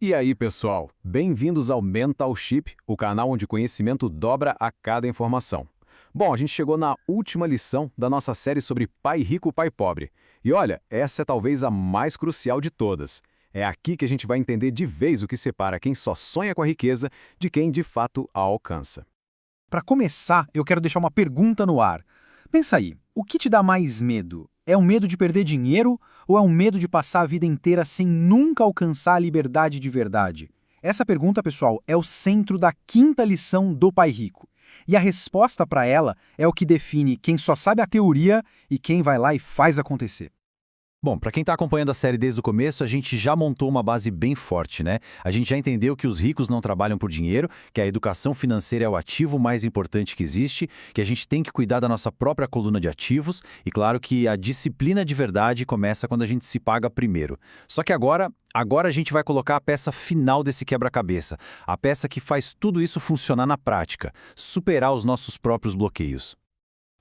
E aí, pessoal? Bem-vindos ao Mental Chip, o canal onde o conhecimento dobra a cada informação. Bom, a gente chegou na última lição da nossa série sobre pai rico, pai pobre. E olha, essa é talvez a mais crucial de todas. É aqui que a gente vai entender de vez o que separa quem só sonha com a riqueza de quem de fato a alcança. Para começar, eu quero deixar uma pergunta no ar. Pensa aí, o que te dá mais medo? É o medo de perder dinheiro ou é o medo de passar a vida inteira sem nunca alcançar a liberdade de verdade? Essa pergunta, pessoal, é o centro da quinta lição do Pai Rico. E a resposta para ela é o que define quem só sabe a teoria e quem vai lá e faz acontecer. Bom, para quem está acompanhando a série desde o começo, a gente já montou uma base bem forte, né? A gente já entendeu que os ricos não trabalham por dinheiro, que a educação financeira é o ativo mais importante que existe, que a gente tem que cuidar da nossa própria coluna de ativos e, claro, que a disciplina de verdade começa quando a gente se paga primeiro. Só que agora a gente vai colocar a peça final desse quebra-cabeça, a peça que faz tudo isso funcionar na prática, superar os nossos próprios bloqueios.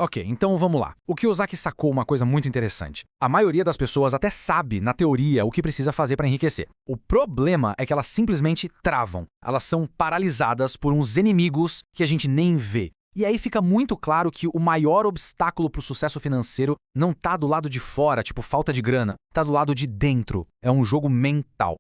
Ok, então vamos lá. O Kiyosaki sacou uma coisa muito interessante. A maioria das pessoas até sabe, na teoria, o que precisa fazer para enriquecer. O problema é que elas simplesmente travam. Elas são paralisadas por uns inimigos que a gente nem vê. E aí fica muito claro que o maior obstáculo para o sucesso financeiro não tá do lado de fora, tipo falta de grana, tá do lado de dentro. É um jogo mental.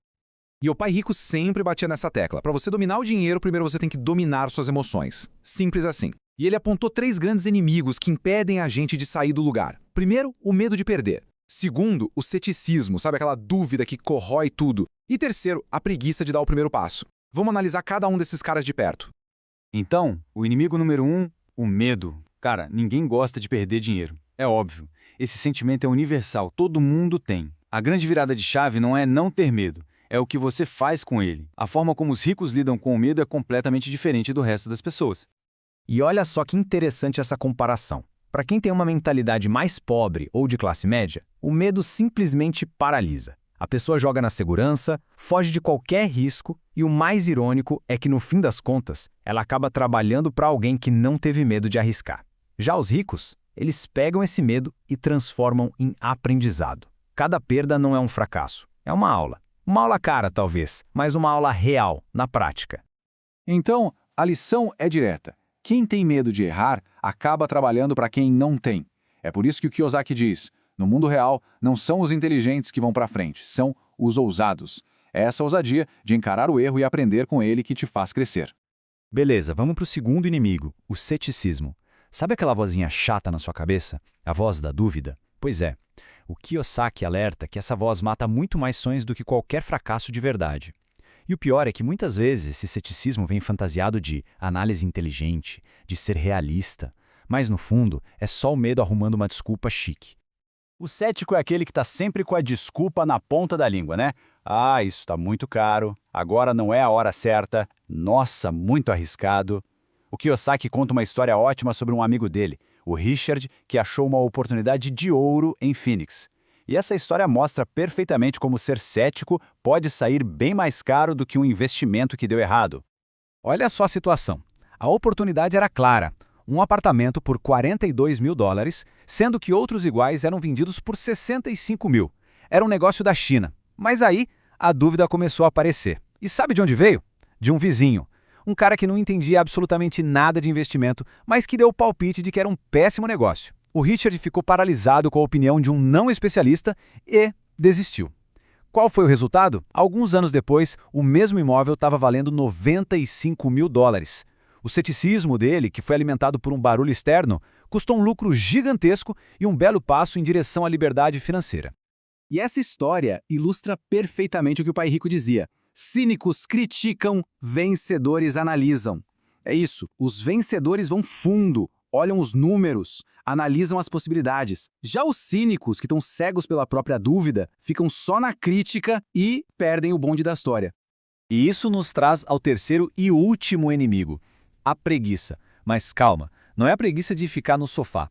E o Pai Rico sempre batia nessa tecla. Para você dominar o dinheiro, primeiro você tem que dominar suas emoções. Simples assim. E ele apontou 3 grandes inimigos que impedem a gente de sair do lugar. Primeiro, o medo de perder. Segundo, o ceticismo, sabe aquela dúvida que corrói tudo. E terceiro, a preguiça de dar o primeiro passo. Vamos analisar cada um desses caras de perto. Então, o inimigo número 1, o medo. Cara, ninguém gosta de perder dinheiro. É óbvio. Esse sentimento é universal, todo mundo tem. A grande virada de chave não é não ter medo, é o que você faz com ele. A forma como os ricos lidam com o medo é completamente diferente do resto das pessoas. E olha só que interessante essa comparação. Para quem tem uma mentalidade mais pobre ou de classe média, o medo simplesmente paralisa. A pessoa joga na segurança, foge de qualquer risco e o mais irônico é que, no fim das contas, ela acaba trabalhando para alguém que não teve medo de arriscar. Já os ricos, eles pegam esse medo e transformam em aprendizado. Cada perda não é um fracasso, é uma aula. Uma aula cara, talvez, mas uma aula real, na prática. Então, a lição é direta. Quem tem medo de errar, acaba trabalhando para quem não tem. É por isso que o Kiyosaki diz, no mundo real, não são os inteligentes que vão para frente, são os ousados. É essa ousadia de encarar o erro e aprender com ele que te faz crescer. Beleza, vamos para o segundo inimigo, o ceticismo. Sabe aquela vozinha chata na sua cabeça? A voz da dúvida? Pois é, o Kiyosaki alerta que essa voz mata muito mais sonhos do que qualquer fracasso de verdade. E o pior é que muitas vezes esse ceticismo vem fantasiado de análise inteligente, de ser realista, mas no fundo é só o medo arrumando uma desculpa chique. O cético é aquele que está sempre com a desculpa na ponta da língua, né? Ah, isso está muito caro, agora não é a hora certa, nossa, muito arriscado. O Kiyosaki conta uma história ótima sobre um amigo dele, o Richard, que achou uma oportunidade de ouro em Phoenix. E essa história mostra perfeitamente como ser cético pode sair bem mais caro do que um investimento que deu errado. Olha só a situação. A oportunidade era clara. Um apartamento por $42 mil, sendo que outros iguais eram vendidos por 65 mil. Era um negócio da China. Mas aí, a dúvida começou a aparecer. E sabe de onde veio? De um vizinho. Um cara que não entendia absolutamente nada de investimento, mas que deu o palpite de que era um péssimo negócio. O Richard ficou paralisado com a opinião de um não especialista e desistiu. Qual foi o resultado? Alguns anos depois, o mesmo imóvel estava valendo $95 mil. O ceticismo dele, que foi alimentado por um barulho externo, custou um lucro gigantesco e um belo passo em direção à liberdade financeira. E essa história ilustra perfeitamente o que o Pai Rico dizia. Cínicos criticam, vencedores analisam. É isso, os vencedores vão fundo, olham os números, analisam as possibilidades. Já os cínicos, que estão cegos pela própria dúvida, ficam só na crítica e perdem o bonde da história. E isso nos traz ao terceiro e último inimigo, a preguiça. Mas calma, não é a preguiça de ficar no sofá.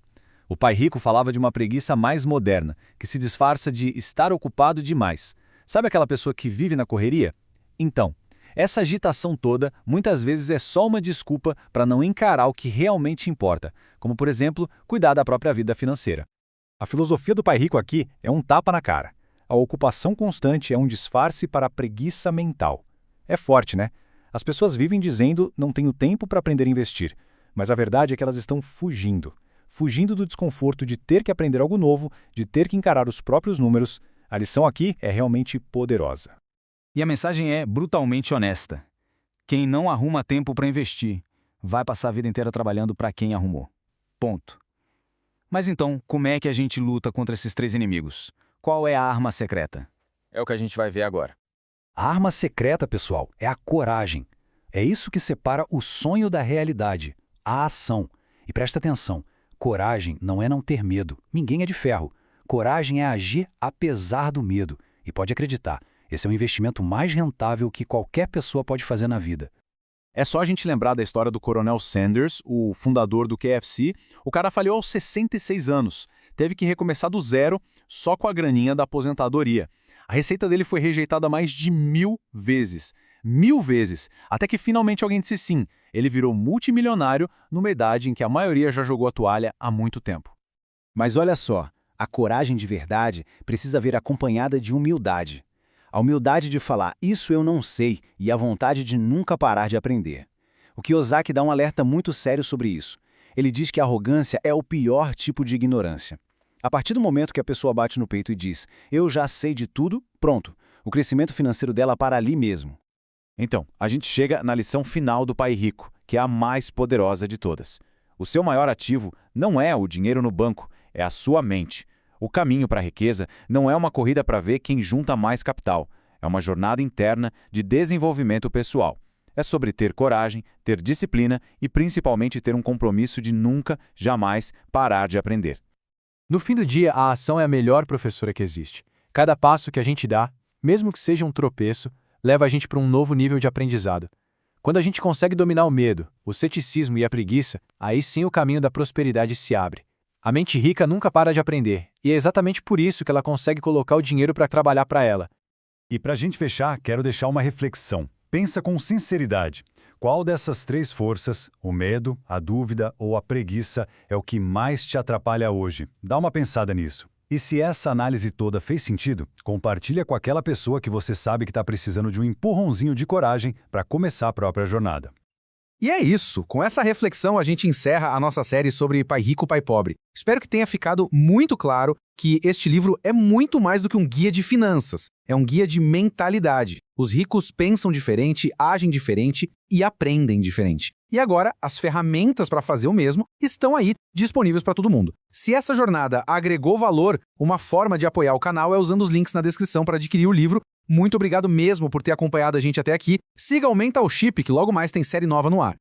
O Pai Rico falava de uma preguiça mais moderna, que se disfarça de estar ocupado demais. Sabe aquela pessoa que vive na correria? Então, essa agitação toda muitas vezes é só uma desculpa para não encarar o que realmente importa, como, por exemplo, cuidar da própria vida financeira. A filosofia do Pai Rico aqui é um tapa na cara. A ocupação constante é um disfarce para a preguiça mental. É forte, né? As pessoas vivem dizendo não tenho tempo para aprender a investir, mas a verdade é que elas estão fugindo. Fugindo do desconforto de ter que aprender algo novo, de ter que encarar os próprios números. A lição aqui é realmente poderosa. E a mensagem é brutalmente honesta. Quem não arruma tempo para investir, vai passar a vida inteira trabalhando para quem arrumou. Ponto. Mas então, como é que a gente luta contra esses três inimigos? Qual é a arma secreta? É o que a gente vai ver agora. A arma secreta, pessoal, é a coragem. É isso que separa o sonho da realidade, a ação. E presta atenção, coragem não é não ter medo, ninguém é de ferro. Coragem é agir apesar do medo. E pode acreditar, esse é o investimento mais rentável que qualquer pessoa pode fazer na vida. É só a gente lembrar da história do Coronel Sanders, o fundador do KFC. O cara falhou aos 66 anos. Teve que recomeçar do zero, só com a graninha da aposentadoria. A receita dele foi rejeitada mais de 1000 vezes. 1000 vezes. Até que finalmente alguém disse sim. Ele virou multimilionário numa idade em que a maioria já jogou a toalha há muito tempo. Mas olha só, a coragem de verdade precisa vir acompanhada de humildade. A humildade de falar, isso eu não sei, e a vontade de nunca parar de aprender. O Kiyosaki dá um alerta muito sério sobre isso. Ele diz que a arrogância é o pior tipo de ignorância. A partir do momento que a pessoa bate no peito e diz, eu já sei de tudo, pronto. O crescimento financeiro dela para ali mesmo. Então, a gente chega na lição final do Pai Rico, que é a mais poderosa de todas. O seu maior ativo não é o dinheiro no banco, é a sua mente. O caminho para a riqueza não é uma corrida para ver quem junta mais capital. É uma jornada interna de desenvolvimento pessoal. É sobre ter coragem, ter disciplina e principalmente ter um compromisso de nunca, jamais parar de aprender. No fim do dia, a ação é a melhor professora que existe. Cada passo que a gente dá, mesmo que seja um tropeço, leva a gente para um novo nível de aprendizado. Quando a gente consegue dominar o medo, o ceticismo e a preguiça, aí sim o caminho da prosperidade se abre. A mente rica nunca para de aprender, e é exatamente por isso que ela consegue colocar o dinheiro para trabalhar para ela. E para a gente fechar, quero deixar uma reflexão. Pensa com sinceridade. Qual dessas três forças, o medo, a dúvida ou a preguiça, é o que mais te atrapalha hoje? Dá uma pensada nisso. E se essa análise toda fez sentido, compartilha com aquela pessoa que você sabe que está precisando de um empurrãozinho de coragem para começar a própria jornada. E é isso. Com essa reflexão, a gente encerra a nossa série sobre Pai Rico, Pai Pobre. Espero que tenha ficado muito claro que este livro é muito mais do que um guia de finanças. É um guia de mentalidade. Os ricos pensam diferente, agem diferente e aprendem diferente. E agora, as ferramentas para fazer o mesmo estão aí disponíveis para todo mundo. Se essa jornada agregou valor, uma forma de apoiar o canal é usando os links na descrição para adquirir o livro. Muito obrigado mesmo por ter acompanhado a gente até aqui. Siga o Mental Ship, que logo mais tem série nova no ar.